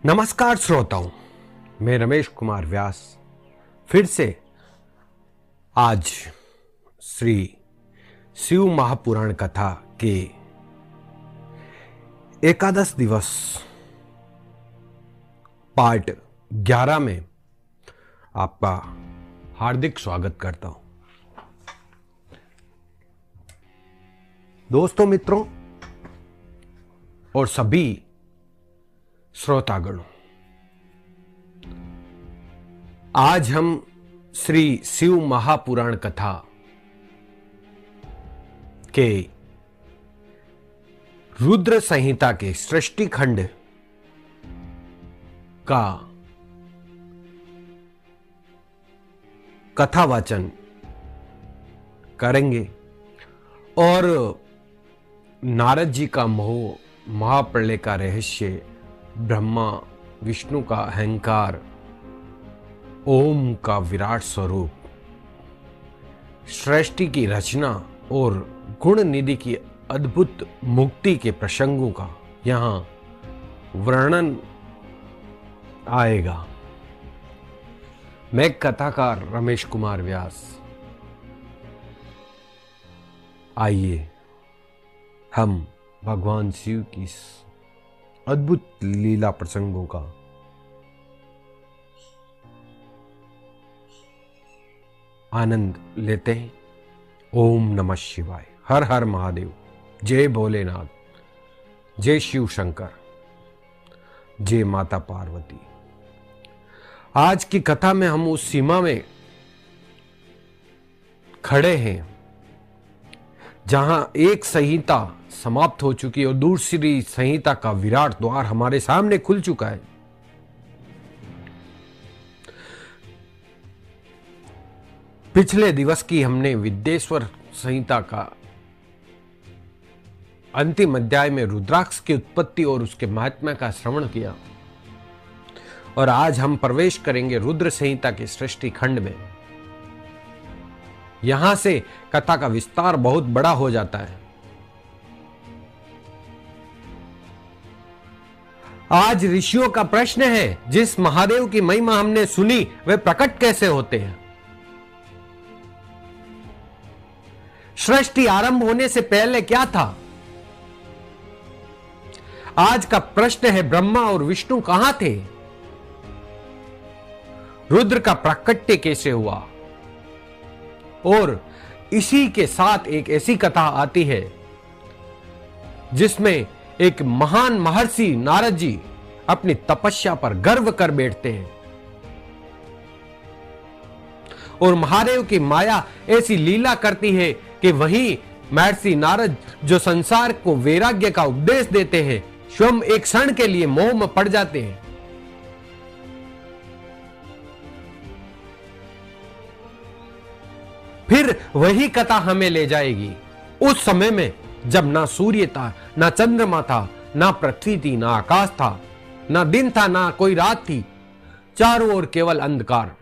नमस्कार श्रोताओं, मैं रमेश कुमार व्यास फिर से आज श्री शिव महापुराण कथा के एकादश दिवस पार्ट 11 में आपका हार्दिक स्वागत करता हूं। दोस्तों, मित्रों और सभी श्रोतागणों, आज हम श्री शिव महापुराण कथा के रुद्र संहिता के सृष्टि खंड का कथावाचन करेंगे और नारद जी का मोह, महाप्रलय का रहस्य, ब्रह्मा विष्णु का अहंकार, ओम का विराट स्वरूप, सृष्टि की रचना और गुण निधि की अद्भुत मुक्ति के प्रसंगों का यहां वर्णन आएगा। मैं कथाकार रमेश कुमार व्यास। आइए हम भगवान शिव की अद्भुत लीला प्रसंगों का आनंद लेते हैं। ओम नमः शिवाय, हर हर महादेव, जय भोलेनाथ, जय शिव शंकर, जय माता पार्वती। आज की कथा में हम उस सीमा में खड़े हैं जहां एक संहिता समाप्त हो चुकी है और दूसरी संहिता का विराट द्वार हमारे सामने खुल चुका है। पिछले दिवस की हमने विद्येश्वर संहिता का अंतिम अध्याय में रुद्राक्ष की उत्पत्ति और उसके महात्म्य का श्रवण किया और आज हम प्रवेश करेंगे रुद्र संहिता के सृष्टि खंड में। यहां से कथा का विस्तार बहुत बड़ा हो जाता है। आज ऋषियों का प्रश्न है, जिस महादेव की महिमा हमने सुनी वे प्रकट कैसे होते हैं? सृष्टि आरंभ होने से पहले क्या था? आज का प्रश्न है, ब्रह्मा और विष्णु कहां थे? रुद्र का प्राकट्य कैसे हुआ? और इसी के साथ एक ऐसी कथा आती है जिसमें एक महान महर्षि नारद जी अपनी तपस्या पर गर्व कर बैठते हैं और महादेव की माया ऐसी लीला करती है कि वही महर्षि नारद जो संसार को वैराग्य का उपदेश देते हैं, स्वयं एक क्षण के लिए मोह में पड़ जाते हैं। फिर वही कथा हमें ले जाएगी उस समय में जब ना सूर्य था, ना चंद्रमा था, ना पृथ्वी थी, ना आकाश था, ना दिन था, ना कोई रात थी। चारों ओर केवल अंधकार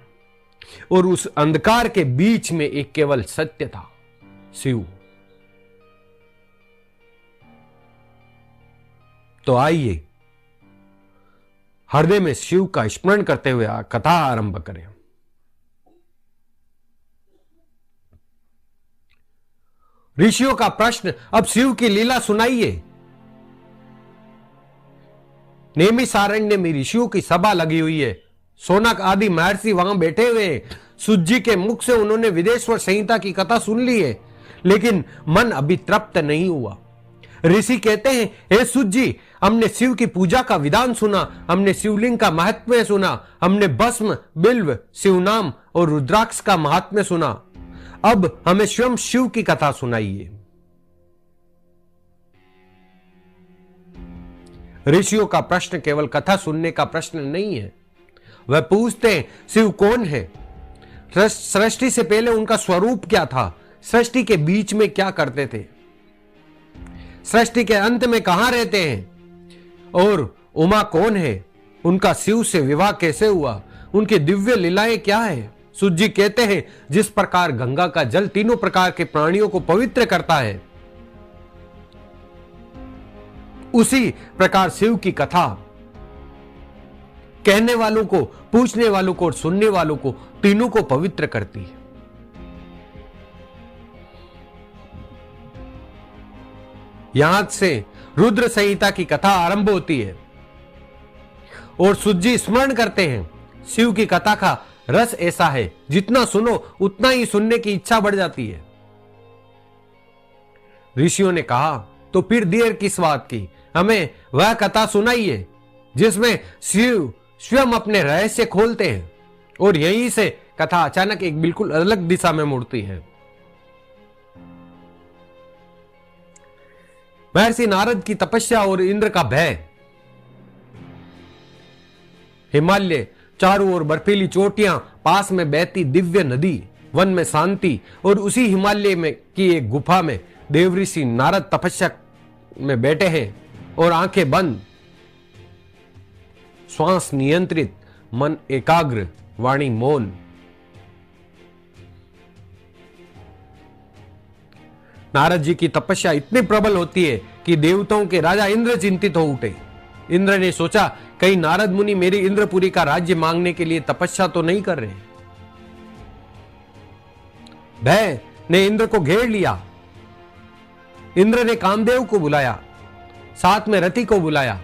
और उस अंधकार के बीच में एक केवल सत्य था, शिव। तो आइए हृदय में शिव का स्मरण करते हुए कथा आरंभ करें। ऋषियों का प्रश्न, अब शिव की लीला सुनाइए। नेमिषारण्य में ऋषियों की सभा लगी हुई है। सोनक आदि महर्षि वहां बैठे हुए हैं। सूत जी के मुख से उन्होंने विद्येश्वर संहिता की कथा सुन ली है, लेकिन मन अभी तृप्त नहीं हुआ। ऋषि कहते हैं, हे सूत जी, हमने शिव की पूजा का विधान सुना, हमने शिवलिंग का महात्म्य सुना, हमने भस्म, बिल्व, शिवनाम और रुद्राक्ष का महात्म्य सुना। अब हमें स्वयं शिव की कथा सुनाइए। ऋषियों का प्रश्न केवल कथा सुनने का प्रश्न नहीं है। वह पूछते हैं, शिव कौन है? सृष्टि से पहले उनका स्वरूप क्या था? सृष्टि के बीच में क्या करते थे? सृष्टि के अंत में कहां रहते हैं? और उमा कौन है? उनका शिव से विवाह कैसे हुआ? उनकी दिव्य लीलाएं क्या है? सूत जी कहते हैं, जिस प्रकार गंगा का जल तीनों प्रकार के प्राणियों को पवित्र करता है, उसी प्रकार शिव की कथा कहने वालों को, पूछने वालों को और सुनने वालों को, तीनों को पवित्र करती है। यहां से रुद्र संहिता की कथा आरंभ होती है और सुज्जी स्मरण करते हैं शिव की कथा का रस ऐसा है, जितना सुनो उतना ही सुनने की इच्छा बढ़ जाती है। ऋषियों ने कहा, तो फिर देर किस बात की, हमें वह कथा सुनाइए जिसमें शिव स्वयं अपने रहस्य खोलते हैं। और यहीं से कथा अचानक एक बिल्कुल अलग दिशा में मुड़ती है। महर्षि नारद की तपस्या और इंद्र का भय। हिमालय, चारों ओर बर्फीली चोटियां, पास में बहती दिव्य नदी, वन में शांति, और उसी हिमालय में की एक गुफा में देवऋषि नारद तपस्या में बैठे हैं और आंखें बंद, श्वास नियंत्रित, मन एकाग्र, वाणी मौन। नारद जी की तपस्या इतनी प्रबल होती है कि देवताओं के राजा इंद्र चिंतित हो उठे। इंद्र ने सोचा, कहीं नारद मुनि मेरी इंद्रपुरी का राज्य मांगने के लिए तपस्या तो नहीं कर रहे। भय ने इंद्र को घेर लिया। इंद्र ने कामदेव को बुलाया, साथ में रति को बुलाया,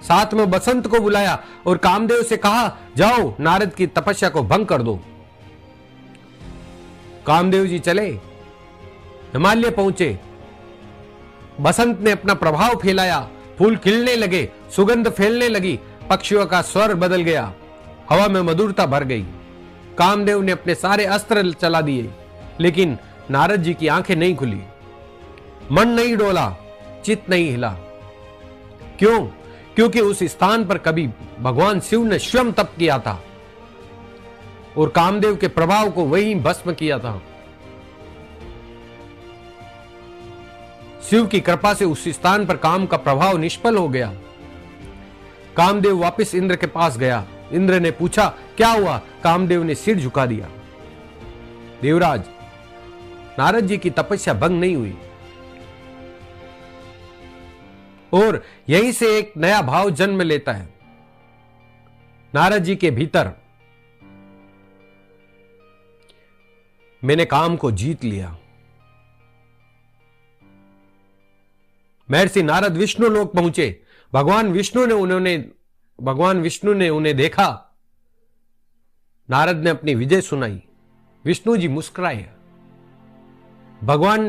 साथ में बसंत को बुलाया और कामदेव से कहा, जाओ नारद की तपस्या को भंग कर दो। कामदेव जी चले, हिमालय पहुंचे। बसंत ने अपना प्रभाव फैलाया, फूल खिलने लगे, सुगंध फैलने लगी, पक्षियों का स्वर बदल गया, हवा में मधुरता भर गई। कामदेव ने अपने सारे अस्त्र चला दिए, लेकिन नारद जी की आंखें नहीं खुली, मन नहीं डोला, चित्त नहीं हिला। क्यों? क्योंकि उस स्थान पर कभी भगवान शिव ने स्वयं तप किया था और कामदेव के प्रभाव को वहीं भस्म किया था। शिव की कृपा से उस स्थान पर काम का प्रभाव निष्फल हो गया। कामदेव वापस इंद्र के पास गया। इंद्र ने पूछा, क्या हुआ? कामदेव ने सिर झुका दिया। देवराज, नारद जी की तपस्या भंग नहीं हुई और यहीं से एक नया भाव जन्म लेता है नारद जी के भीतर। मैंने काम को जीत लिया। महर्षि नारद विष्णु लोक पहुंचे। भगवान विष्णु ने उन्हें देखा। नारद ने अपनी विजय सुनाई। विष्णु जी मुस्कुराए। भगवान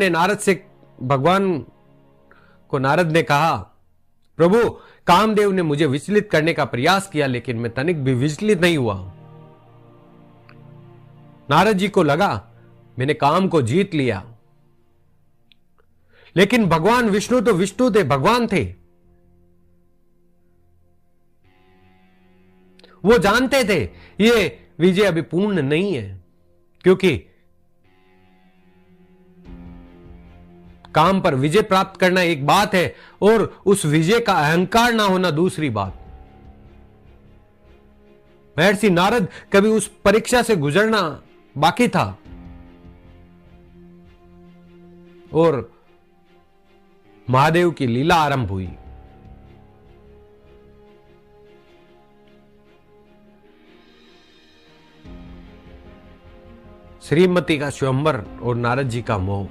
को नारद ने कहा, प्रभु, कामदेव ने मुझे विचलित करने का प्रयास किया, लेकिन मैं तनिक भी विचलित नहीं हुआ। नारद जी को लगा मैंने काम को जीत लिया, लेकिन भगवान विष्णु तो विष्णु थे, भगवान थे। वो जानते थे ये विजय अभी पूर्ण नहीं है, क्योंकि काम पर विजय प्राप्त करना एक बात है और उस विजय का अहंकार ना होना दूसरी बात। महर्षि नारद कभी उस परीक्षा से गुजरना बाकी था और महादेव की लीला आरंभ हुई। श्रीमती का स्वयंवर और नारद जी का मोह।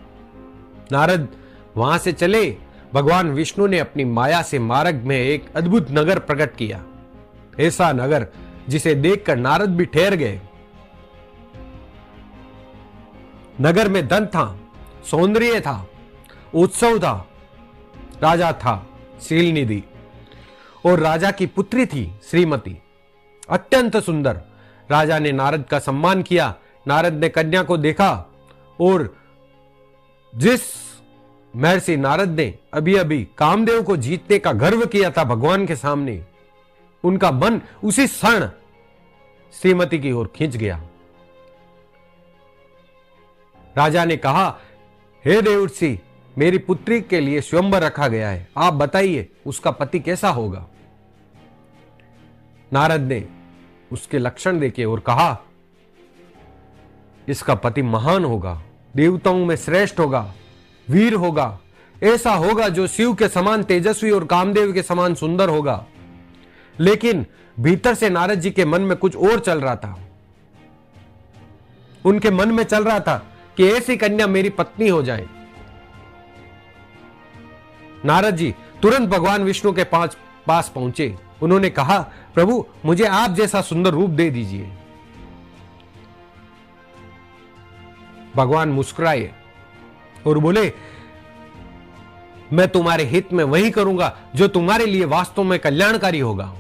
नारद वहां से चले। भगवान विष्णु ने अपनी माया से मार्ग में एक अद्भुत नगर प्रकट किया, ऐसा नगर जिसे देखकर नारद भी ठहर गए। नगर में धन था, सौंदर्य था, उत्सव था, राजा था शीलनिधि और राजा की पुत्री थी श्रीमती, अत्यंत सुंदर। राजा ने नारद का सम्मान किया। नारद ने कन्या को देखा और जिस महर्षि नारद ने अभी अभी कामदेव को जीतने का गर्व किया था भगवान के सामने, उनका मन उसी क्षण श्रीमती की ओर खींच गया। राजा ने कहा, हे देवर्षि, मेरी पुत्री के लिए स्वयंवर रखा गया है, आप बताइए उसका पति कैसा होगा। नारद ने उसके लक्षण देखे और कहा, इसका पति महान होगा, देवताओं में श्रेष्ठ होगा, वीर होगा, ऐसा होगा जो शिव के समान तेजस्वी और कामदेव के समान सुंदर होगा। लेकिन भीतर से नारद जी के मन में कुछ और चल रहा था। उनके मन में चल रहा था कि ऐसी कन्या मेरी पत्नी हो जाए। नारद जी तुरंत भगवान विष्णु के पास पहुंचे। उन्होंने कहा, प्रभु मुझे आप जैसा सुंदर रूप दे दीजिए। भगवान मुस्कुराए और बोले, मैं तुम्हारे हित में वही करूंगा जो तुम्हारे लिए वास्तव में कल्याणकारी होगा।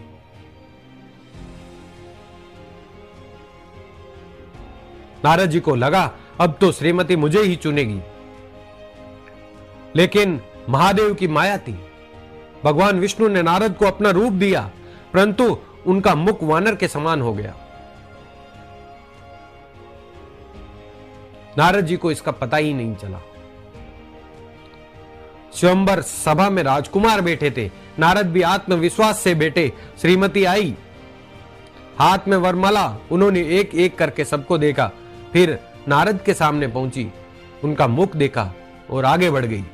नारद जी को लगा अब तो श्रीमती मुझे ही चुनेगी, लेकिन महादेव की माया थी। भगवान विष्णु ने नारद को अपना रूप दिया, परंतु उनका मुख वानर के समान हो गया। नारद जी को इसका पता ही नहीं चला। स्वयंवर सभा में राजकुमार बैठे थे। नारद भी आत्मविश्वास से बैठे। श्रीमती आई, हाथ में वरमाला। उन्होंने एक एक करके सबको देखा, फिर नारद के सामने पहुंची, उनका मुख देखा और आगे बढ़ गई।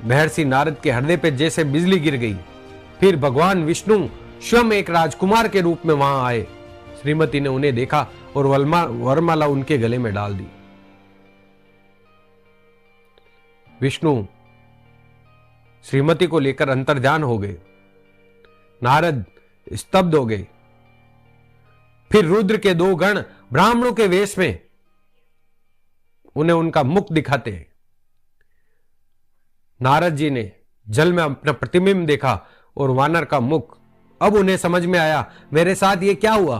महर्षि नारद के हृदय पे जैसे बिजली गिर गई। फिर भगवान विष्णु स्वयं एक राजकुमार के रूप में वहां आए। श्रीमती ने उन्हें देखा और वरमाला उनके गले में डाल दी। विष्णु श्रीमती को लेकर अंतर्ध्यान हो गए। नारद स्तब्ध हो गए। फिर रुद्र के दो गण ब्राह्मणों के वेश में उन्हें उनका मुख दिखाते हैं। नारद जी ने जल में अपना प्रतिबिंब देखा और वानर का मुख। अब उन्हें समझ में आया, मेरे साथ ये क्या हुआ।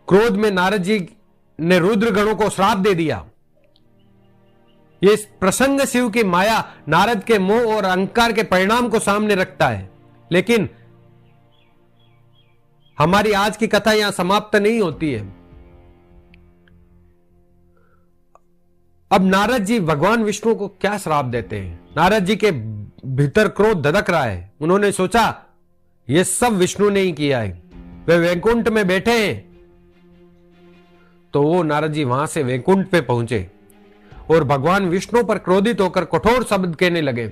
क्रोध में नारद जी ने रुद्र गणों को श्राप दे दिया। ये प्रसंग शिव की माया नारद के मोह और अहंकार के परिणाम को सामने रखता है। लेकिन हमारी आज की कथा यहां समाप्त नहीं होती है। अब नारद जी भगवान विष्णु को क्या श्राप देते हैं। नारद जी के भीतर क्रोध धधक रहा है। उन्होंने सोचा यह सब विष्णु ने ही किया है, वे वैकुंठ में बैठे हैं। तो वो नारद जी वहां से वैकुंठ पे पहुंचे और भगवान विष्णु पर क्रोधित होकर कठोर शब्द कहने लगे।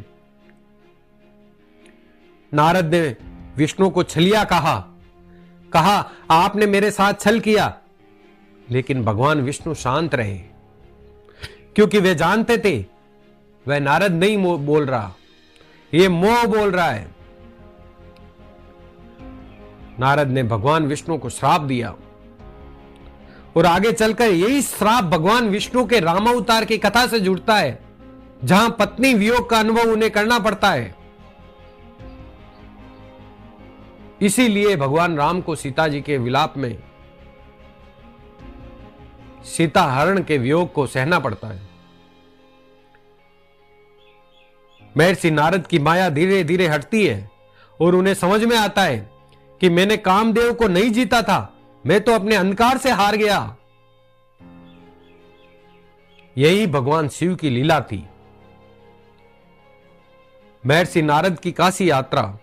नारद ने विष्णु को छलिया कहा आपने मेरे साथ छल किया। लेकिन भगवान विष्णु शांत रहे, क्योंकि वे जानते थे वह नारद नहीं बोल रहा, ये मोह बोल रहा है। नारद ने भगवान विष्णु को श्राप दिया और आगे चलकर यही श्राप भगवान विष्णु के रामावतार की कथा से जुड़ता है, जहां पत्नी वियोग का अनुभव उन्हें करना पड़ता है। इसीलिए भगवान राम को सीता जी के विलाप में सीता हरण के वियोग को सहना पड़ता है। महर्षि नारद की माया धीरे धीरे हटती है और उन्हें समझ में आता है कि मैंने कामदेव को नहीं जीता था, मैं तो अपने अंधकार से हार गया। यही भगवान शिव की लीला थी। महर्षि नारद की काशी यात्रा।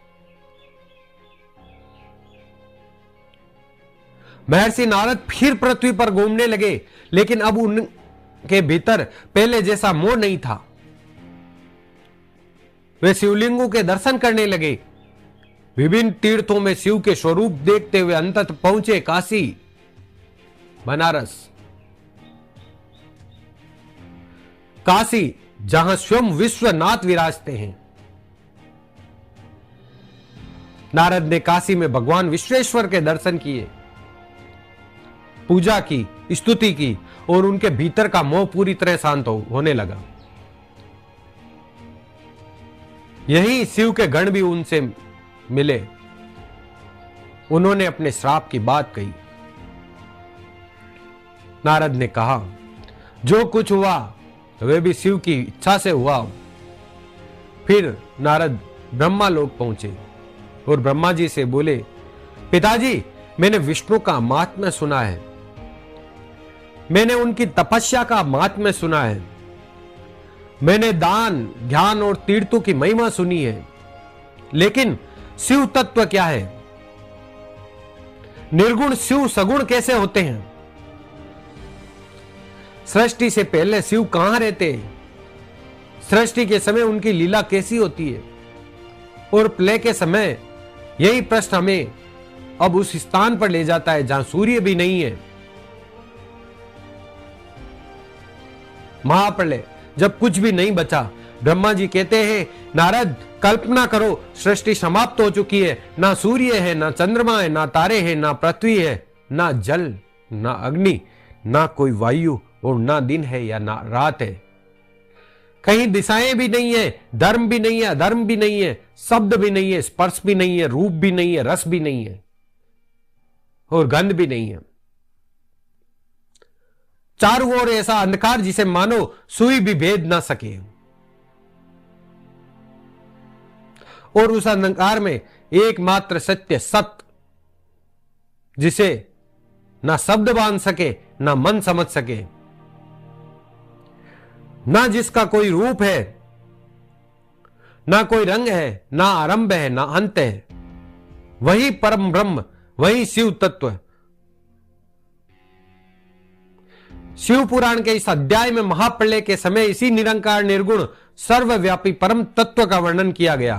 महर्षि नारद फिर पृथ्वी पर घूमने लगे, लेकिन अब उनके भीतर पहले जैसा मोह नहीं था। वे शिवलिंगों के दर्शन करने लगे। विभिन्न तीर्थों में शिव के स्वरूप देखते हुए अंततः पहुंचे काशी, बनारस। काशी जहां स्वयं विश्वनाथ विराजते हैं। नारद ने काशी में भगवान विश्वेश्वर के दर्शन किए, पूजा की, स्तुति की और उनके भीतर का मोह पूरी तरह शांत होने लगा। यही शिव के गण भी उनसे मिले। उन्होंने अपने श्राप की बात कही। नारद ने कहा, जो कुछ हुआ वह भी शिव की इच्छा से हुआ। फिर नारद ब्रह्मा लोक पहुंचे और ब्रह्मा जी से बोले, पिताजी मैंने विष्णु का महात्म्य सुना है, मैंने उनकी तपस्या का महात्म्य सुना है, मैंने दान ज्ञान और तीर्थों की महिमा सुनी है, लेकिन शिव तत्व क्या है? निर्गुण शिव सगुण कैसे होते हैं? सृष्टि से पहले शिव कहां रहते हैं? सृष्टि के समय उनकी लीला कैसी होती है? और प्रलय के समय यही प्रश्न हमें अब उस स्थान पर ले जाता है जहां सूर्य भी नहीं है। महाप्रलय जब कुछ भी नहीं बचा, ब्रह्मा जी कहते हैं नारद कल्पना करो, सृष्टि समाप्त हो चुकी है, ना सूर्य है, ना चंद्रमा है, ना तारे हैं, ना पृथ्वी है, ना जल, ना अग्नि, ना कोई वायु, और ना दिन है या ना रात है। कहीं दिशाएं भी नहीं है, धर्म भी नहीं है, अधर्म भी नहीं है, शब्द भी नहीं है, स्पर्श भी नहीं है, रूप भी नहीं है, रस भी नहीं है और गंध भी नहीं है। चारों ओर ऐसा अंधकार जिसे मानो सुई भी भेद ना सके। और उस अंधकार में एकमात्र सत्य सत्य, जिसे ना शब्द बांध सके, ना मन समझ सके, ना जिसका कोई रूप है, ना कोई रंग है, ना आरंभ है, ना अंत है, वही परम ब्रह्म, वही शिव तत्व। शिव पुराण के इस अध्याय में महाप्रलय के समय इसी निरंकार निर्गुण सर्वव्यापी परम तत्व का वर्णन किया गया।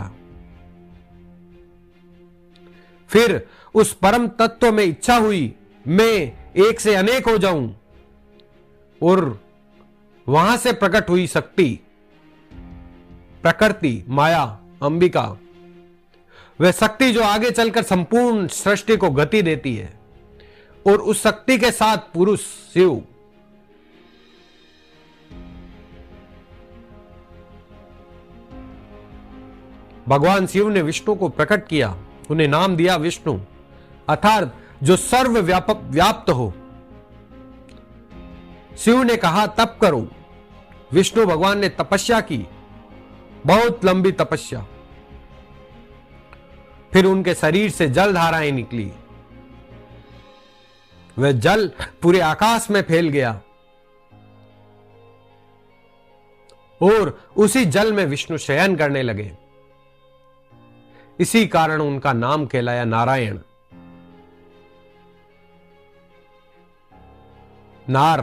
फिर उस परम तत्व में इच्छा हुई मैं एक से अनेक हो जाऊं, और वहां से प्रकट हुई शक्ति, प्रकृति, माया, अंबिका, वह शक्ति जो आगे चलकर संपूर्ण सृष्टि को गति देती है। और उस शक्ति के साथ पुरुष शिव, भगवान शिव ने विष्णु को प्रकट किया, उन्हें नाम दिया विष्णु, अर्थात जो सर्व व्याप्त हो। शिव ने कहा तप करो, विष्णु भगवान ने तपस्या की, बहुत लंबी तपस्या। फिर उनके शरीर से जल धाराएं निकली, वह जल पूरे आकाश में फैल गया, और उसी जल में विष्णु शयन करने लगे। इसी कारण उनका नाम कहलाया नारायण। नार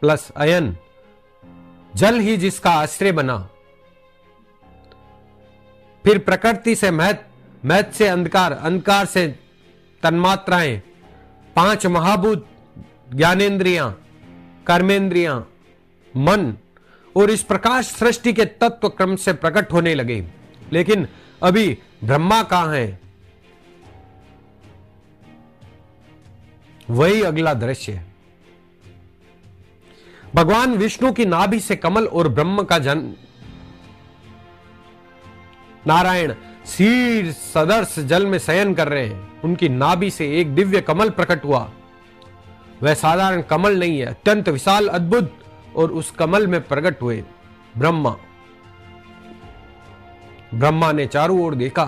प्लस अयन, जल ही जिसका आश्रय बना। फिर प्रकृति से महत, महत से अंधकार, अंधकार से तन्मात्राएं, 5 महाभूत, ज्ञानेंद्रियां, कर्मेंद्रियां, मन, और इस प्रकाश सृष्टि के तत्व क्रम से प्रकट होने लगे। लेकिन अभी ब्रह्मा कहां है? वही अगला दृश्य है। भगवान विष्णु की नाभि से कमल और ब्रह्म का जन्म। नारायण शीर सदर्श जल में शयन कर रहे हैं, उनकी नाभि से एक दिव्य कमल प्रकट हुआ। वह साधारण कमल नहीं है, अत्यंत विशाल, अद्भुत, और उस कमल में प्रकट हुए ब्रह्मा। ब्रह्मा ने चारों ओर देखा,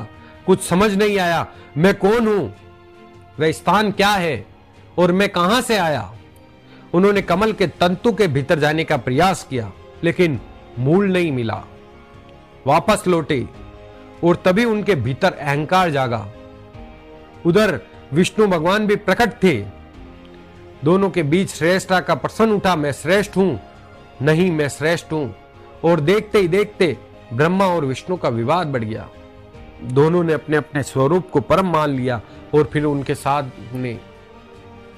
कुछ समझ नहीं आया, मैं कौन हूं, वह स्थान क्या है, और मैं कहां से आया। उन्होंने कमल के तंतु के भीतर जाने का प्रयास किया, लेकिन मूल नहीं मिला। वापस लौटे, और तभी उनके भीतर अहंकार जागा। उधर विष्णु भगवान भी प्रकट थे। दोनों के बीच श्रेष्ठता का प्रश्न उठा, मैं श्रेष्ठ हूं, नहीं मैं श्रेष्ठ हूं। और देखते ही देखते ब्रह्मा और विष्णु का विवाद बढ़ गया। दोनों ने अपने अपने स्वरूप को परम मान लिया, और फिर उनके साथ में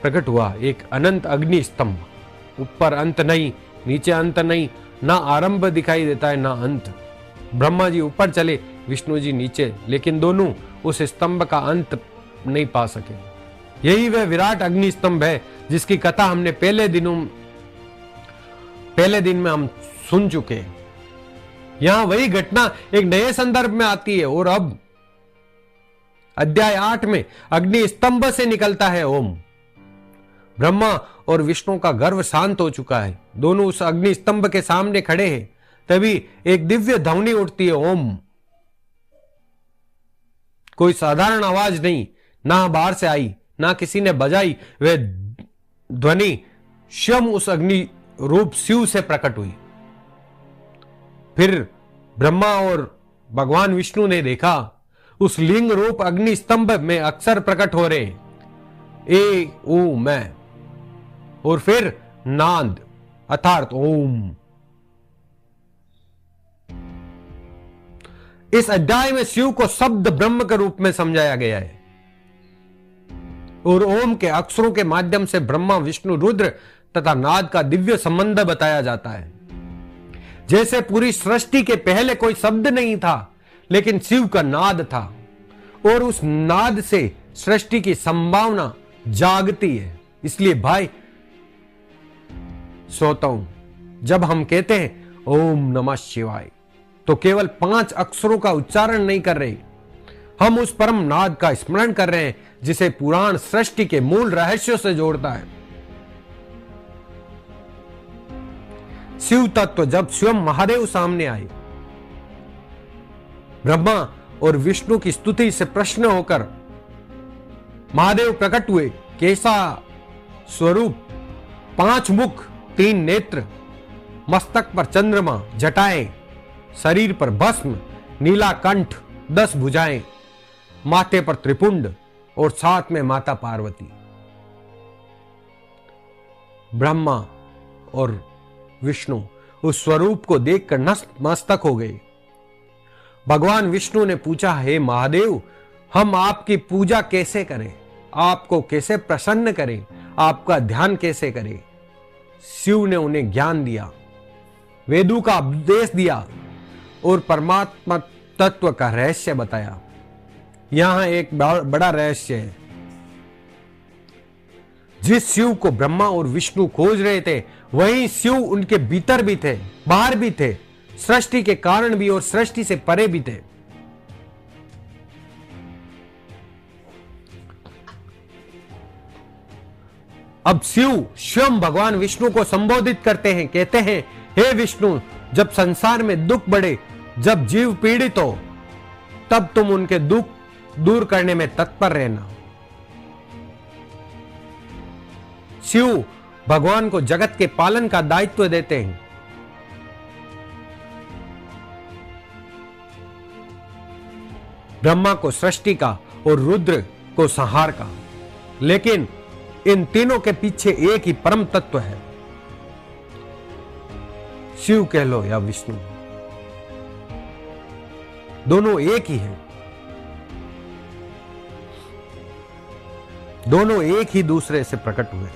प्रकट हुआ एक अनंत अग्नि स्तंभ। ऊपर अंत नहीं, नीचे अंत नहीं, ना आरंभ दिखाई देता है ना अंत। ब्रह्मा जी ऊपर चले, विष्णु जी नीचे, लेकिन दोनों उस स्तंभ का अंत नहीं पा सके। यही वह विराट अग्नि स्तंभ है जिसकी कथा हमने पहले दिन में हम सुन चुके। यहां वही घटना एक नए संदर्भ में आती है, और अब अध्याय 8 में अग्नि स्तंभ से निकलता है ओम। ब्रह्मा और विष्णु का गर्व शांत हो चुका है, दोनों उस अग्नि स्तंभ के सामने खड़े हैं। तभी एक दिव्य ध्वनि उठती है, ओम। कोई साधारण आवाज नहीं, ना बाहर से आई, ना किसी ने बजाई। वह ध्वनि स्वयं उस अग्नि रूप शिव से प्रकट हुई। फिर ब्रह्मा और भगवान विष्णु ने देखा उस लिंग रूप अग्नि स्तंभ में अक्षर प्रकट हो रहे, ए ओ मैं, और फिर नाद अर्थात ओम। इस अध्याय में शिव को शब्द ब्रह्म के रूप में समझाया गया है और ओम के अक्षरों के माध्यम से ब्रह्मा, विष्णु, रुद्र तथा नाद का दिव्य संबंध बताया जाता है। जैसे पूरी सृष्टि के पहले कोई शब्द नहीं था, लेकिन शिव का नाद था और उस नाद से सृष्टि की संभावना जागती है। इसलिए भाई श्रोताओं, जब हम कहते हैं ओम नमः शिवाय, तो केवल 5 अक्षरों का उच्चारण नहीं कर रहे, हम उस परम नाद का स्मरण कर रहे हैं जिसे पुराण सृष्टि के मूल रहस्यों से जोड़ता है। शिव तत्व जब स्वयं महादेव सामने आए, ब्रह्मा और विष्णु की स्तुति से प्रश्न होकर महादेव प्रकट हुए। कैसा स्वरूप, 5 मुख, 3 नेत्र, मस्तक पर चंद्रमा, जटाएं, शरीर पर भस्म, नीला कंठ, 10 भुजाएं, माथे पर त्रिपुंड और साथ में माता पार्वती। ब्रह्मा और विष्णु उस स्वरूप को देखकर नतमस्तक हो गए। भगवान विष्णु ने पूछा, हे महादेव, हम आपकी पूजा कैसे करें, आपको कैसे प्रसन्न करें, आपका ध्यान कैसे करें? शिव ने उन्हें ज्ञान दिया, वेदों का उपदेश दिया और परमात्मा तत्व का रहस्य बताया। यहां एक बड़ा रहस्य है। जिस शिव को ब्रह्मा और विष्णु खोज रहे थे, वही शिव उनके भीतर भी थे, बाहर भी थे, सृष्टि के कारण भी और सृष्टि से परे भी थे। अब शिव स्वयं भगवान विष्णु को संबोधित करते हैं, कहते हैं, हे विष्णु, जब संसार में दुख बढ़े, जब जीव पीड़ित हो, तब तुम उनके दुख दूर करने में तत्पर रहना। शिव भगवान को जगत के पालन का दायित्व देते हैं। ब्रह्मा को सृष्टि का और रुद्र को संहार का, लेकिन इन तीनों के पीछे एक ही परम तत्व है। शिव कह लो या विष्णु, दोनों एक ही हैं, दोनों एक ही दूसरे से प्रकट हुए।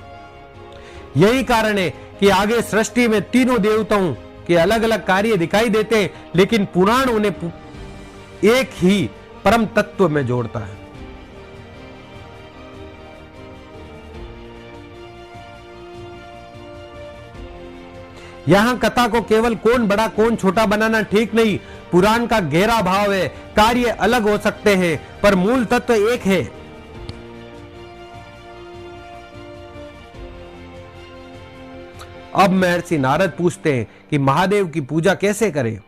यही कारण है कि आगे सृष्टि में तीनों देवताओं के अलग अलग कार्य दिखाई देते हैं, लेकिन पुराण उन्हें एक ही परम तत्व में जोड़ता है। यहां कथा को केवल कौन बड़ा कौन छोटा बनाना ठीक नहीं। पुराण का गहरा भाव है, कार्य अलग हो सकते हैं पर मूल तत्व एक है। अब महर्षि नारद पूछते हैं कि महादेव की पूजा कैसे करें।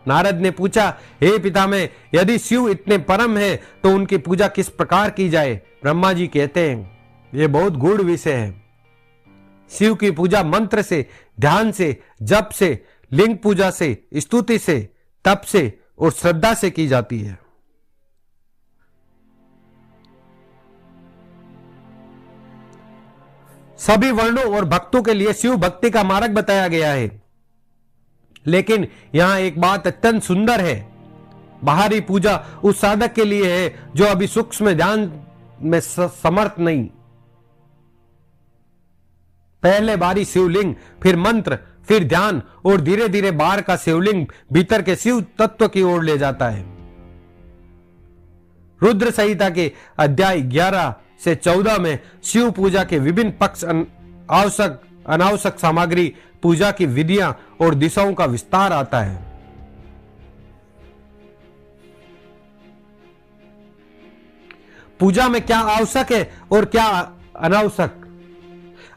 नारद ने पूछा, हे पितामह, यदि शिव इतने परम है तो उनकी पूजा किस प्रकार की जाए? ब्रह्मा जी कहते हैं, यह बहुत गूढ़ विषय है। शिव की पूजा मंत्र से, ध्यान से, जप से, लिंग पूजा से, स्तुति से, तप से और श्रद्धा से की जाती है। सभी वर्णों और भक्तों के लिए शिव भक्ति का मार्ग बताया गया है, लेकिन यहां एक बात अत्यंत सुंदर है। बाहरी पूजा उस साधक के लिए है जो अभी सूक्ष्म ध्यान में समर्थ नहीं। पहले बारी शिवलिंग, फिर मंत्र, फिर ध्यान और धीरे धीरे बाहर का शिवलिंग भीतर के शिव तत्व की ओर ले जाता है। रुद्र संहिता के अध्याय 11 से 14 में शिव पूजा के विभिन्न पक्ष, आवश्यक अनावश्यक सामग्री, पूजा की विधियां और दिशाओं का विस्तार आता है। पूजा में क्या आवश्यक है और क्या अनावश्यक।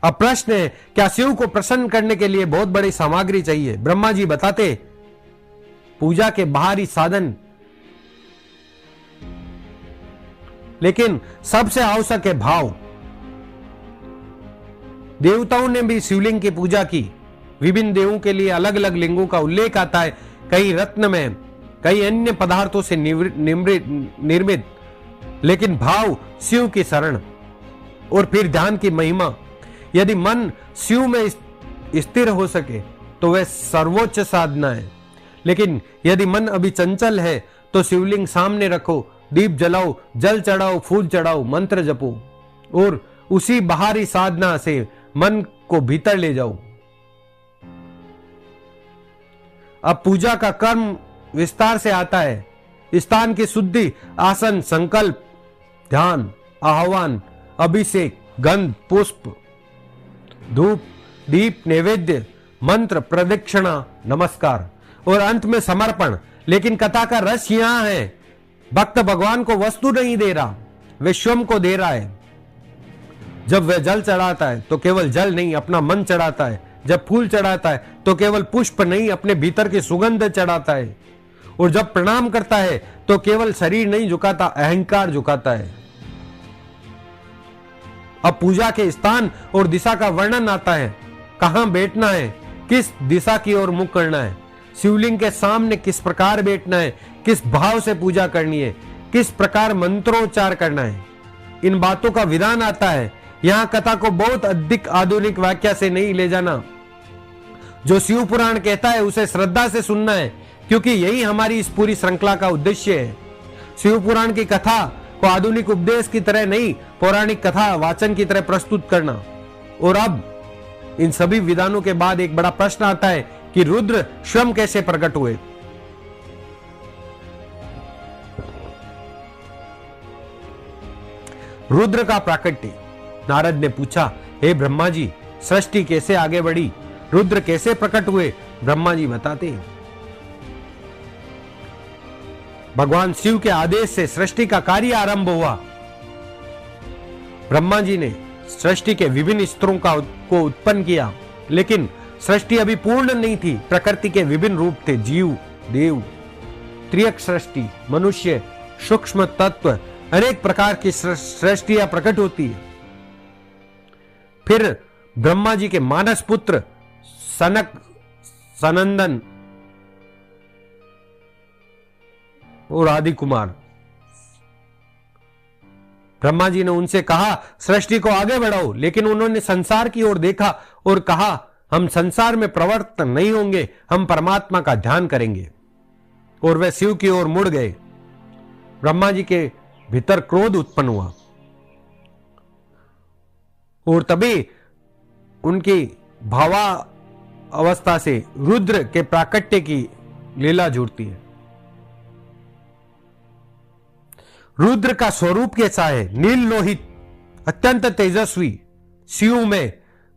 अब प्रश्न है, क्या शिव को प्रसन्न करने के लिए बहुत बड़ी सामग्री चाहिए? ब्रह्मा जी बताते, पूजा के बाहरी साधन, लेकिन सबसे आवश्यक है भाव। देवताओं ने भी शिवलिंग की पूजा की। विभिन्न देवों के लिए अलग अलग लिंगों का उल्लेख आता है, कई रत्न में, कई अन्य पदार्थों से निर्मित, लेकिन भाव शिव की शरण और फिर ध्यान की महिमा। यदि मन शिव में स्थिर हो सके तो वह सर्वोच्च साधना है, लेकिन यदि मन अभी चंचल है तो शिवलिंग सामने रखो, दीप जलाओ, जल चढ़ाओ, फूल चढ़ाओ, मंत्र जपो और उसी बाहरी साधना से मन को भीतर ले जाओ। अब पूजा का कर्म विस्तार से आता है। स्थान की शुद्धि, आसन, संकल्प, ध्यान, आह्वान, अभिषेक, गंध, पुष्प, धूप, दीप, नैवेद्य, मंत्र, प्रदक्षिणा, नमस्कार और अंत में समर्पण। लेकिन कथा का रस यहां है, भक्त भगवान को वस्तु नहीं दे रहा, वे स्वयं को दे रहा है। जब वह जल चढ़ाता है तो केवल जल नहीं, अपना मन चढ़ाता है। जब फूल चढ़ाता है तो केवल पुष्प नहीं, अपने भीतर की सुगंध चढ़ाता है। और जब प्रणाम करता है तो केवल शरीर नहीं झुकाता, अहंकार झुकाता है। अब पूजा के स्थान और दिशा का वर्णन आता है। कहां बैठना है, किस दिशा की ओर मुख करना है, शिवलिंग के सामने किस प्रकार बैठना है, किस भाव से पूजा करनी है, किस प्रकार मंत्रोच्चार करना है, इन बातों का विधान आता है। यहां कथा को बहुत अधिक आधुनिक व्याख्या से नहीं ले जाना। जो शिव पुराण कहता है उसे श्रद्धा से सुनना है, क्योंकि यही हमारी इस पूरी श्रृंखला का उद्देश्य है। शिव पुराण की कथा को आधुनिक उपदेश की तरह नहीं, पौराणिक कथा वाचन की तरह प्रस्तुत करना। और अब इन सभी विधानों के बाद एक बड़ा प्रश्न आता है कि रुद्र स्वयं कैसे प्रकट हुए। रुद्र का प्राकट्य। नारद ने पूछा, हे ब्रह्मा जी, सृष्टि कैसे आगे बढ़ी, रुद्र कैसे प्रकट हुए? ब्रह्मा जी बताते हैं, भगवान शिव के आदेश से सृष्टि का कार्य आरंभ हुआ। ब्रह्मा जी ने सृष्टि के विभिन्न स्तरों को उत्पन्न किया, लेकिन सृष्टि अभी पूर्ण नहीं थी। प्रकृति के विभिन्न रूप थे, जीव, देव, त्रियक सृष्टि, मनुष्य, सूक्ष्म तत्व, अनेक प्रकार की सृष्टियां प्रकट होती है। फिर ब्रह्मा जी के मानस पुत्र सनक, सनंदन और आदि कुमार, ब्रह्मा जी ने उनसे कहा सृष्टि को आगे बढ़ाओ, लेकिन उन्होंने संसार की ओर देखा और कहा हम संसार में प्रवृत्त नहीं होंगे, हम परमात्मा का ध्यान करेंगे। और वे शिव की ओर मुड़ गए। ब्रह्मा जी के भीतर क्रोध उत्पन्न हुआ और तभी उनकी भावा अवस्था से रुद्र के प्राकट्य की लीला जुड़ती है। रुद्र का स्वरूप कैसा है? नील लोहित, अत्यंत तेजस्वी, शिव में।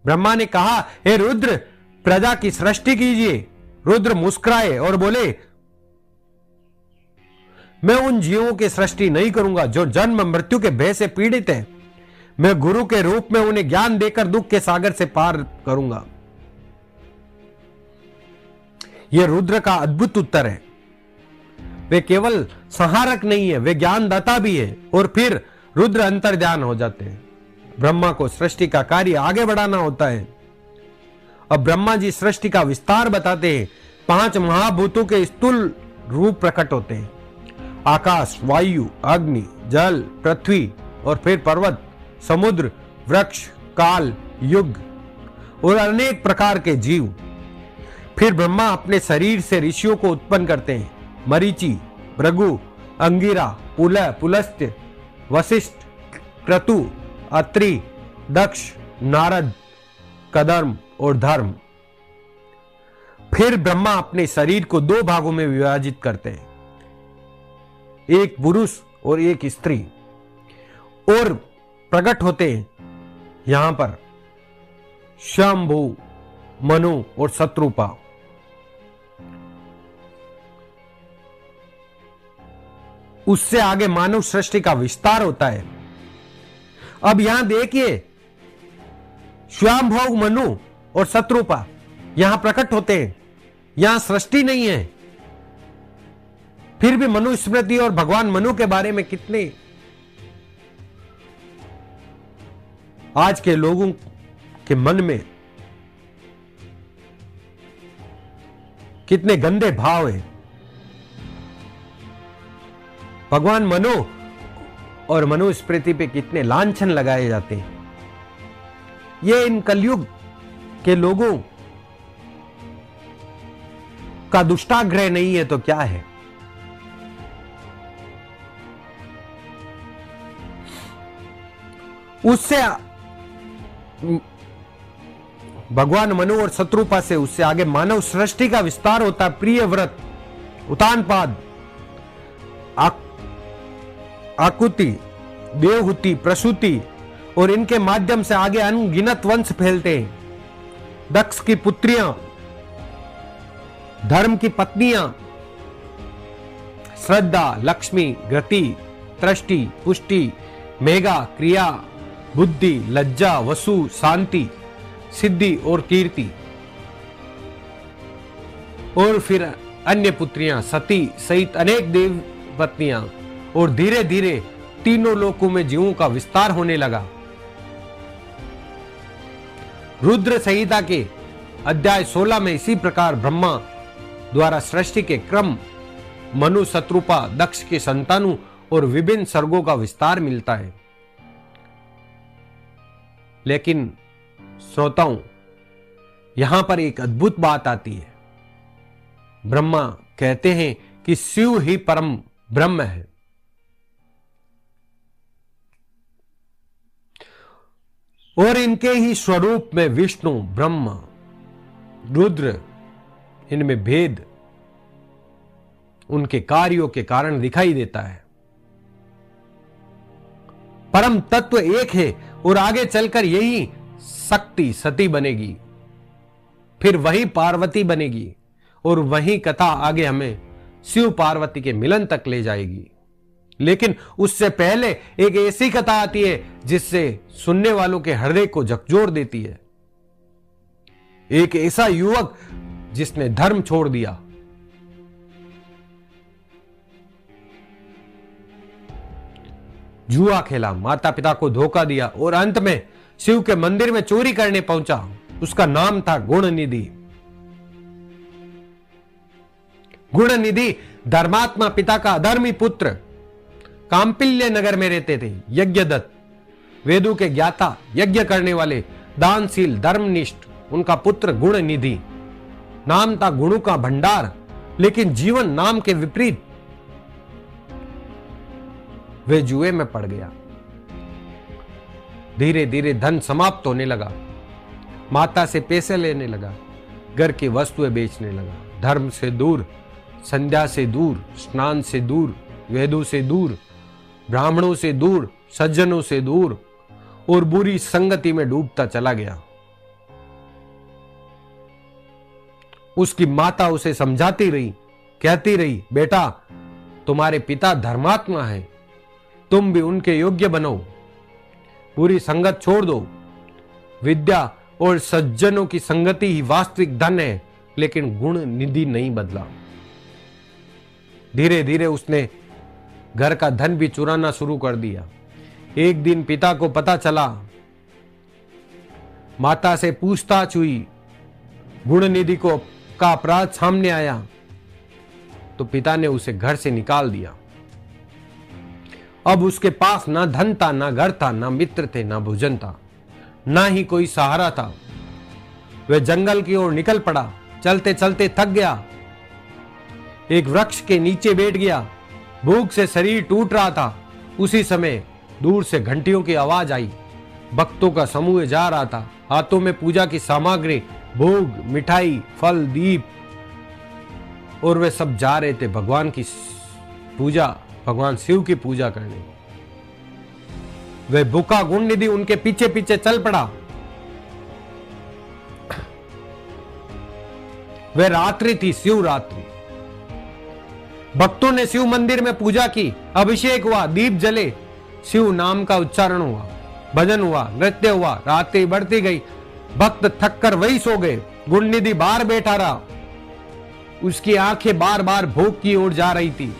ब्रह्मा ने कहा, हे रुद्र, प्रजा की सृष्टि कीजिए। रुद्र मुस्कुराए और बोले, मैं उन जीवों की सृष्टि नहीं करूंगा जो जन्म मृत्यु के भय से पीड़ित हैं। मैं गुरु के रूप में उन्हें ज्ञान देकर दुख के सागर से पार करूंगा। यह रुद्र का अद्भुत उत्तर है। वे केवल संहारक नहीं है, वे ज्ञानदाता भी है। और फिर रुद्र अंतर्ध्यान हो जाते हैं। ब्रह्मा को सृष्टि का कार्य आगे बढ़ाना होता है। अब ब्रह्मा जी सृष्टि का विस्तार बताते हैं। 5 महाभूतों के स्थूल रूप प्रकट होते हैं, आकाश, वायु, अग्नि, जल, पृथ्वी और फिर पर्वत, समुद्र, वृक्ष, काल, युग और अनेक प्रकार के जीव। फिर ब्रह्मा अपने शरीर से ऋषियों को उत्पन्न करते हैं, मरीचि, भृगु, अंगिरा, पुलह, पुलस्त्य, वशिष्ठ, क्रतु, अत्रि, दक्ष, नारद, कदर्म और धर्म। फिर ब्रह्मा अपने शरीर को 2 भागों में विभाजित करते हैं, एक पुरुष और एक स्त्री, और प्रकट होते हैं यहां पर शंभु, मनु और शत्रुपा। उससे आगे मानव सृष्टि का विस्तार होता है। अब यहां देखिए, स्वयंभू, मनु और शत्रुपा यहां प्रकट होते हैं। यहां सृष्टि नहीं है, फिर भी मनुस्मृति और भगवान मनु के बारे में कितने आज के लोगों के मन में कितने गंदे भाव है। भगवान मनु और मनुस्मृति पे कितने लांछन लगाए जाते हैं। ये इन कलयुग के लोगों का दुष्टाग्रह नहीं है तो क्या है? उससे भगवान मनु और शत्रुपा से उससे आगे मानव सृष्टि का विस्तार होता है। प्रिय व्रत, उतानपाद, आकुति, देवहूति, प्रसूति और इनके माध्यम से आगे अनगिनत वंश फैलते हैं। दक्ष की पुत्रियां, धर्म की पत्नियां, श्रद्धा, लक्ष्मी, गति, तृष्टि, पुष्टि, मेघा, क्रिया, बुद्धि, लज्जा, वसु, शांति, सिद्धि और कीर्ति, और फिर अन्य पुत्रियां सती सहित अनेक देव पत्नियां, और धीरे धीरे तीनों लोकों में जीवों का विस्तार होने लगा। रुद्र संहिता के अध्याय 16 में इसी प्रकार ब्रह्मा द्वारा सृष्टि के क्रम, मनु, शत्रुपा, दक्ष के संतानों और विभिन्न सर्गों का विस्तार मिलता है। लेकिन श्रोताओं, यहां पर एक अद्भुत बात आती है। ब्रह्मा कहते हैं कि शिव ही परम ब्रह्म है, और इनके ही स्वरूप में विष्णु, ब्रह्मा, रुद्र, इनमें भेद उनके कार्यों के कारण दिखाई देता है। परम तत्व एक है और आगे चलकर यही शक्ति सती बनेगी, फिर वही पार्वती बनेगी, और वही कथा आगे हमें शिव पार्वती के मिलन तक ले जाएगी। लेकिन उससे पहले एक ऐसी कथा आती है जिससे सुनने वालों के हृदय को झकझोर देती है। एक ऐसा युवक जिसने धर्म छोड़ दिया, जुआ खेला, माता पिता को धोखा दिया और अंत में शिव के मंदिर में चोरी करने पहुंचा। उसका नाम था गुणनिधि। गुणनिधि धर्मात्मा पिता का अधर्मी पुत्र कांपिल्य नगर में रहते थे। यज्ञदत्त, वेदों के ज्ञाता, यज्ञ करने वाले, दानशील, धर्मनिष्ठ, उनका पुत्र गुणनिधि। नाम था गुणों का भंडार, लेकिन जीवन नाम के विपरीत। वे जुए में पड़ गया। धीरे धीरे धन समाप्त होने लगा, माता से पैसे लेने लगा, घर की वस्तुएं बेचने लगा। धर्म से दूर, संध्या से दूर, स्नान से दूर, वेदों से दूर, ब्राह्मणों से दूर, सज्जनों से दूर, और बुरी संगति में डूबता चला गया। उसकी माता उसे समझाती रही, कहती रही, बेटा तुम्हारे पिता धर्मात्मा है, तुम भी उनके योग्य बनो, बुरी संगत छोड़ दो। विद्या और सज्जनों की संगति ही वास्तविक धन है। लेकिन गुण निधि नहीं बदला। धीरे धीरे उसने घर का धन भी चुराना शुरू कर दिया। एक दिन पिता को पता चला, माता से पूछताछ हुई, गुणनिधि को का अपराध सामने आया, तो पिता ने उसे घर से निकाल दिया। अब उसके पास ना धन था, ना घर था, ना मित्र थे, ना भोजन था, ना ही कोई सहारा था। वह जंगल की ओर निकल पड़ा। चलते चलते थक गया, एक वृक्ष के नीचे बैठ गया। भूख से शरीर टूट रहा था। उसी समय दूर से घंटियों की आवाज आई। भक्तों का समूह जा रहा था, हाथों में पूजा की सामग्री, भोग, मिठाई, फल, दीप, और वे सब जा रहे थे भगवान की पूजा, भगवान शिव की पूजा करने। वे भूखा गुणनिधि उनके पीछे पीछे चल पड़ा। वह रात्रि थी, शिवरात्रि। भक्तों ने शिव मंदिर में पूजा की, अभिषेक हुआ, दीप जले, शिव नाम का उच्चारण हुआ, भजन हुआ, नृत्य हुआ। रात्रि बढ़ती गई, भक्त थक कर वही सो गए। गुणनिधि बाहर बैठा रहा। उसकी आंखें बार बार भोग की ओर जा रही थी।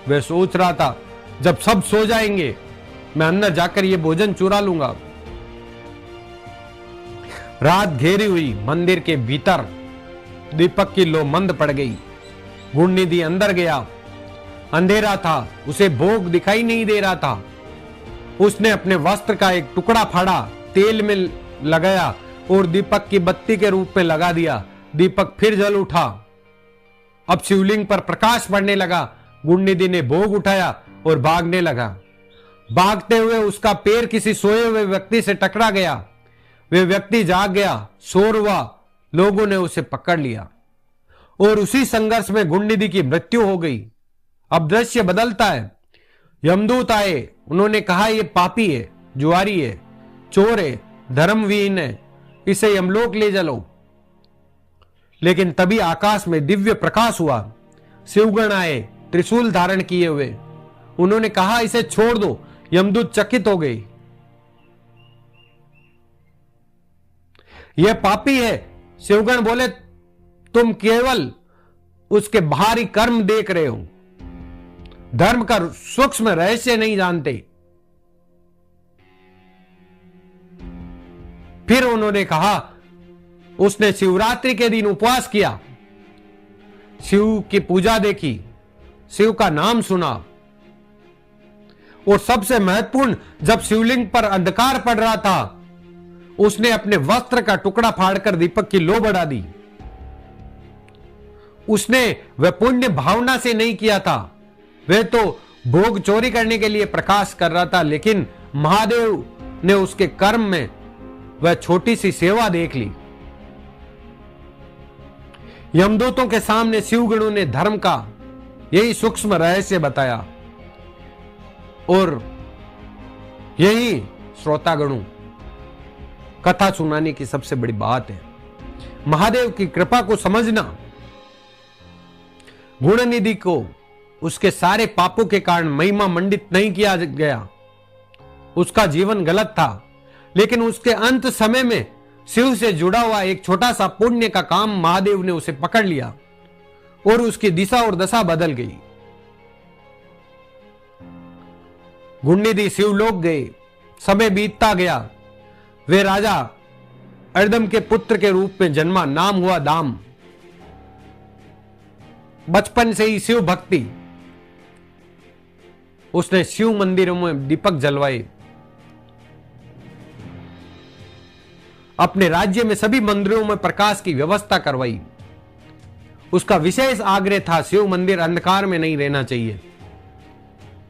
वह सोच रहा था, जब सब सो जाएंगे मैं अंदर जाकर ये भोजन चुरा लूंगा। रात घेरी हुई। मंदिर के भीतर दीपक की लो मंद पड़ गई। गुणनिधि अंदर गया। अंधेरा था, उसे भोग दिखाई नहीं दे रहा था। उसने अपने वस्त्र का एक टुकड़ा फाड़ा, तेल में लगाया और दीपक की बत्ती के रूप में लगा दिया। दीपक फिर जल उठा। अब शिवलिंग पर प्रकाश पड़ने लगा। गुणनिधि ने भोग उठाया और भागने लगा। भागते हुए उसका पैर किसी सोए हुए व्यक्ति से टकरा गया। वे व्यक्ति जाग गया, शोर हुआ, लोगों ने उसे पकड़ लिया और उसी संघर्ष में गुणनिधि की मृत्यु हो गई। अब दृश्य बदलता है। यमदूत आए, उन्होंने कहा यह पापी है, जुआरी है, चोर है, धर्मविहीन है, इसे यमलोक ले चलो। लेकिन तभी आकाश में दिव्य प्रकाश हुआ। शिवगण आए त्रिशूल धारण किए हुए। उन्होंने कहा इसे छोड़ दो। यमदूत चकित हो गए, यह पापी है। शिवगण बोले तुम केवल उसके बाहरी कर्म देख रहे हो, धर्म का सूक्ष्म रहस्य नहीं जानते। फिर उन्होंने कहा उसने शिवरात्रि के दिन उपवास किया, शिव की पूजा देखी, शिव का नाम सुना और सबसे महत्वपूर्ण, जब शिवलिंग पर अंधकार पड़ रहा था उसने अपने वस्त्र का टुकड़ा फाड़कर दीपक की लो बढ़ा दी। उसने वह पुण्य भावना से नहीं किया था, वह तो भोग चोरी करने के लिए प्रकाश कर रहा था, लेकिन महादेव ने उसके कर्म में वह छोटी सी सेवा देख ली। यमदूतों के सामने शिवगणों ने धर्म का यही सूक्ष्म रहस्य बताया और यही श्रोतागणों कथा सुनाने की सबसे बड़ी बात है। महादेव की कृपा को समझना। गुणनिधि को उसके सारे पापों के कारण महिमा मंडित नहीं किया गया, उसका जीवन गलत था, लेकिन उसके अंत समय में शिव से जुड़ा हुआ एक छोटा सा पुण्य का काम महादेव ने उसे पकड़ लिया और उसकी दिशा और दशा बदल गई। गुणनिधि शिवलोक गए, समय बीतता गया। वे राजा अर्दम के पुत्र के रूप में जन्मा, नाम हुआ दाम। बचपन से ही शिव भक्ति, उसने शिव मंदिरों में दीपक जलवाए। अपने राज्य में सभी मंदिरों में प्रकाश की व्यवस्था करवाई। उसका विशेष आग्रह था शिव मंदिर अंधकार में नहीं रहना चाहिए।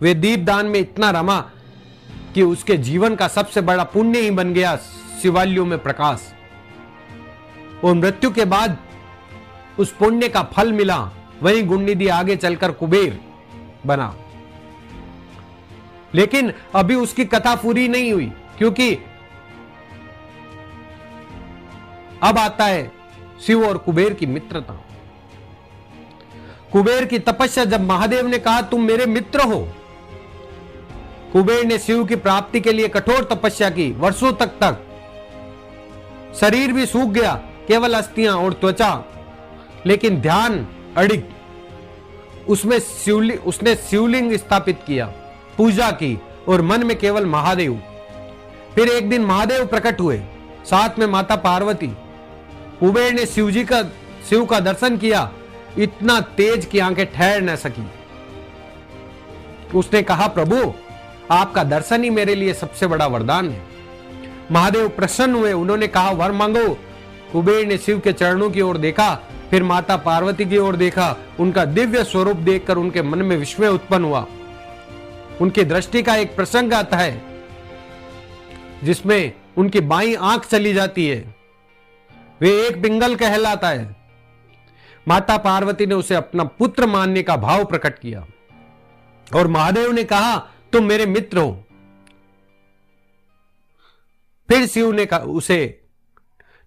वे दीपदान में इतना रमा कि उसके जीवन का सबसे बड़ा पुण्य ही बन गया शिवालयों में प्रकाश। और मृत्यु के बाद उस पुण्य का फल मिला। वहीं गुणनिधि आगे चलकर कुबेर बना। लेकिन अभी उसकी कथा पूरी नहीं हुई, क्योंकि अब आता है शिव और कुबेर की मित्रता। कुबेर की तपस्या, जब महादेव ने कहा तुम मेरे मित्र हो, कुबेर ने शिव की प्राप्ति के लिए कठोर तपस्या की। वर्षों तक शरीर भी सूख गया, केवल अस्थियां और त्वचा, लेकिन ध्यान अडिग। उसने शिवलिंग स्थापित किया, पूजा की और मन में केवल महादेव। फिर एक दिन महादेव प्रकट हुए, साथ में माता पार्वती। कुबेर ने शिव का दर्शन किया, इतना तेज कि आंखें ठहर न सकी। उसने कहा प्रभु, आपका दर्शन ही मेरे लिए सबसे बड़ा वरदान है। महादेव प्रसन्न हुए, उन्होंने कहा वर मांगो। कुबेर ने शिव के चरणों की ओर देखा, फिर माता पार्वती की ओर देखा। उनका दिव्य स्वरूप देखकर उनके मन में विस्मय उत्पन्न हुआ। उनकी दृष्टि का एक प्रसंग आता है जिसमें उनकी बाईं आंख चली जाती है, वे एक पिंगल कहलाता है। माता पार्वती ने उसे अपना पुत्र मानने का भाव प्रकट किया और महादेव ने कहा तुम मेरे मित्र हो। फिर शिव ने उसे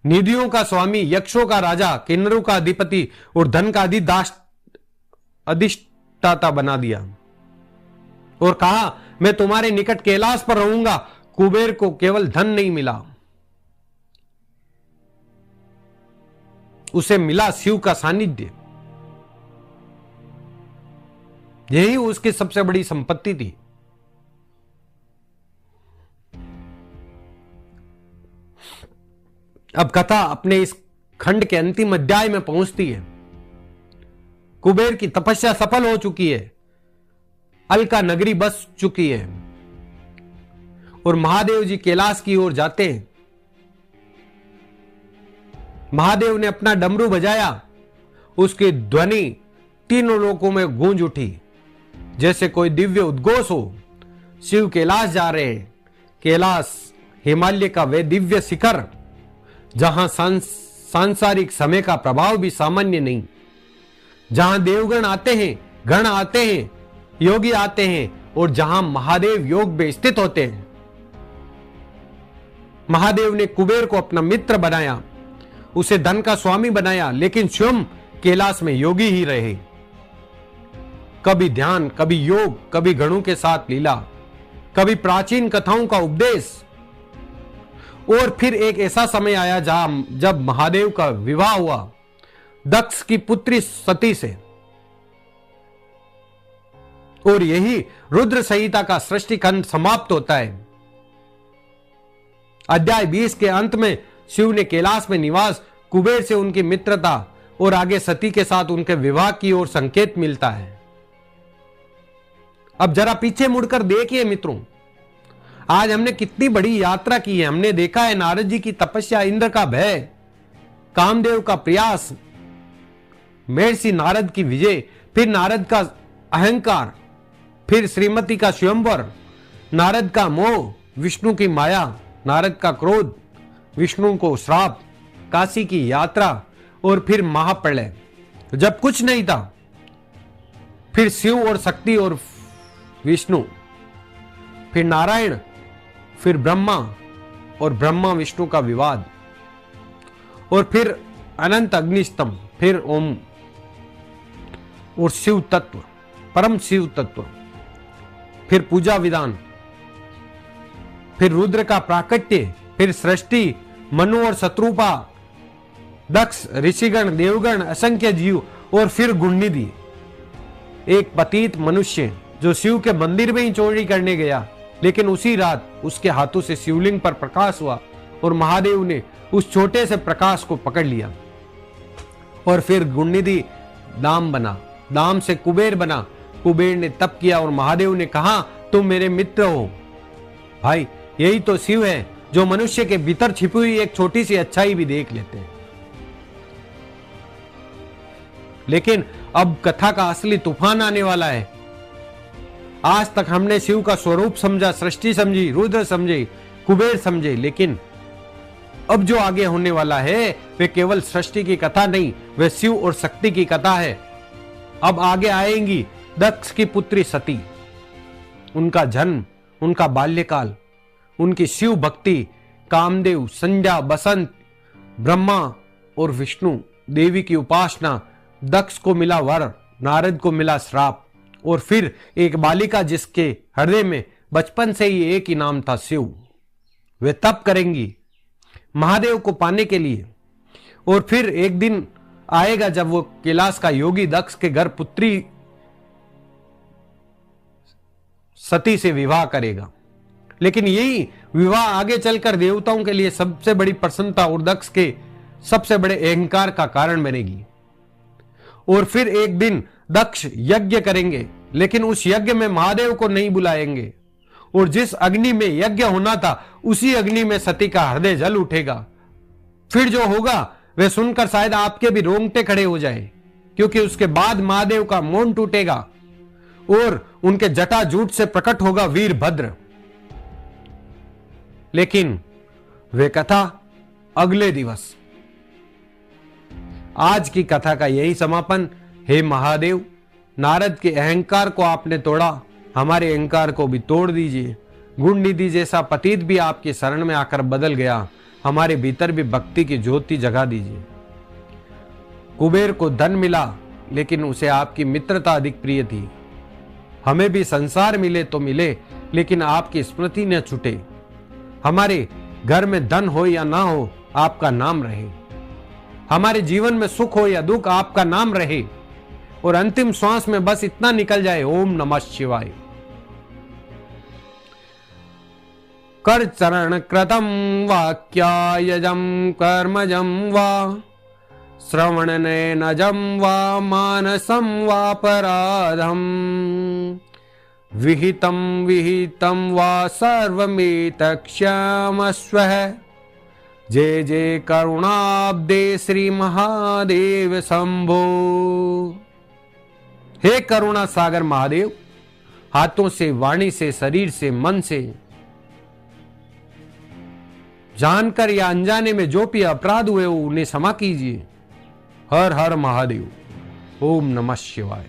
निधियों का स्वामी, यक्षों का राजा, किन्नरों का अधिपति और धन का अधिष्ठाता बना दिया और कहा मैं तुम्हारे निकट कैलाश पर रहूंगा। कुबेर को केवल धन नहीं मिला, उसे मिला शिव का सानिध्य। यही उसकी सबसे बड़ी संपत्ति थी। अब कथा अपने इस खंड के अंतिम अध्याय में पहुंचती है। कुबेर की तपस्या सफल हो चुकी है, अलका नगरी बस चुकी है और महादेव जी कैलाश की ओर जाते हैं। महादेव ने अपना डमरू बजाया, उसकी ध्वनि तीनों लोकों में गूंज उठी, जैसे कोई दिव्य उद्घोष हो। शिव कैलाश जा रहे हैं। कैलाश हिमालय का वे दिव्य शिखर जहां सांसारिक समय का प्रभाव भी सामान्य नहीं, जहां देवगण आते हैं, गण आते हैं, योगी आते हैं, और जहां महादेव योग में स्थित होते हैं। महादेव ने कुबेर को अपना मित्र बनाया, उसे धन का स्वामी बनाया, लेकिन स्वयं कैलाश में योगी ही रहे। कभी ध्यान, कभी योग, कभी गणों के साथ लीला, कभी प्राचीन कथाओं का उपदेश। और फिर एक ऐसा समय आया जब महादेव का विवाह हुआ दक्ष की पुत्री सती से, और यही रुद्र संहिता का सृष्टि खंड समाप्त होता है। अध्याय 20 के अंत में शिव ने कैलाश में निवास, कुबेर से उनकी मित्रता और आगे सती के साथ उनके विवाह की ओर संकेत मिलता है। अब जरा पीछे मुड़कर देखिए मित्रों, आज हमने कितनी बड़ी यात्रा की है। हमने देखा है नारद जी की तपस्या, इंद्र का भय, कामदेव का प्रयास, महर्षि नारद की विजय, फिर नारद का अहंकार, फिर श्रीमती का स्वयंवर, नारद का मोह, विष्णु की माया, नारद का क्रोध, विष्णु को श्राप, काशी की यात्रा, और फिर महाप्रलय जब कुछ नहीं था, फिर शिव और शक्ति और विष्णु, फिर नारायण, फिर ब्रह्मा और ब्रह्मा विष्णु का विवाद, और फिर अनंत अग्निस्तंभ, फिर ओम और शिव तत्व, परम शिव तत्व, फिर पूजा विधान, फिर रुद्र का प्राकट्य, फिर सृष्टि, मनु और शत्रुपा, दक्ष, ऋषिगण, देवगण, असंख्य जीव, और फिर गुणनिधि, एक पतित मनुष्य जो शिव के मंदिर में ही चोरी करने गया, लेकिन उसी रात उसके हाथों से शिवलिंग पर प्रकाश हुआ और महादेव ने उस छोटे से प्रकाश को पकड़ लिया। और फिर गुणनिधि दाम बना, दाम से कुबेर बना, कुबेर ने तप किया और महादेव ने कहा तुम मेरे मित्र हो। भाई यही तो शिव है जो मनुष्य के भीतर छिपी हुई एक छोटी सी अच्छाई भी देख लेते हैं। लेकिन अब कथा का असली तूफान आने वाला है। आज तक हमने शिव का स्वरूप समझा, सृष्टि समझी, रुद्र समझे, कुबेर समझे, लेकिन अब जो आगे होने वाला है वे केवल सृष्टि की कथा नहीं, वे शिव और शक्ति की कथा है। अब आगे आएंगी दक्ष की पुत्री सती, उनका जन्म, उनका बाल्यकाल, उनकी शिव भक्ति, कामदेव, संध्या, बसंत, ब्रह्मा और विष्णु देवी की उपासना, दक्ष को मिला वर, नारद को मिला श्राप, और फिर एक बालिका जिसके हृदय में बचपन से ही एक ही नाम था शिव। वे तप करेंगी महादेव को पाने के लिए, और फिर एक दिन आएगा जब वो कैलाश का योगी दक्ष के घर पुत्री सती से विवाह करेगा। लेकिन यही विवाह आगे चलकर देवताओं के लिए सबसे बड़ी प्रसन्नता और दक्ष के सबसे बड़े अहंकार का कारण बनेगी। और फिर एक दिन दक्ष यज्ञ करेंगे, लेकिन उस यज्ञ में महादेव को नहीं बुलाएंगे, और जिस अग्नि में यज्ञ होना था उसी अग्नि में सती का हृदय जल उठेगा। फिर जो होगा वह सुनकर शायद आपके भी रोंगटे खड़े हो जाए, क्योंकि उसके बाद महादेव का मौन टूटेगा और उनके जटाजूट से प्रकट होगा वीरभद्र। लेकिन वे कथा अगले दिवस। आज की कथा का यही समापन। हे महादेव, नारद के अहंकार को आपने तोड़ा, हमारे अहंकार को भी तोड़ दीजिए। गुणनिधि जैसा पतित भी आपकी शरण में आकर बदल गया, हमारे भीतर भी भक्ति की ज्योति जगा दीजिए। कुबेर को धन मिला, लेकिन उसे आपकी मित्रता अधिक प्रिय थी। हमें भी संसार मिले तो मिले, लेकिन आपकी स्मृति न छूटे। हमारे घर में धन हो या ना हो, आपका नाम रहे। हमारे जीवन में सुख हो या दुख, आपका नाम रहे। और अंतिम श्वास में बस इतना निकल जाए, ओम नमः शिवाय। कर चरण कृतम वाक्यायजम कर्मजम वा श्रवण नयनजम वा मानसम वापराधम विहितम विहितम वा सर्वमेत क्षमस्व। जय जय करुणाब्दे श्री महादेव शंभो। हे करुणा सागर महादेव, हाथों से, वाणी से, शरीर से, मन से जानकर या अनजाने में जो भी अपराध हुए उन्हें क्षमा कीजिए। हर हर महादेव। ओम नमः शिवाय।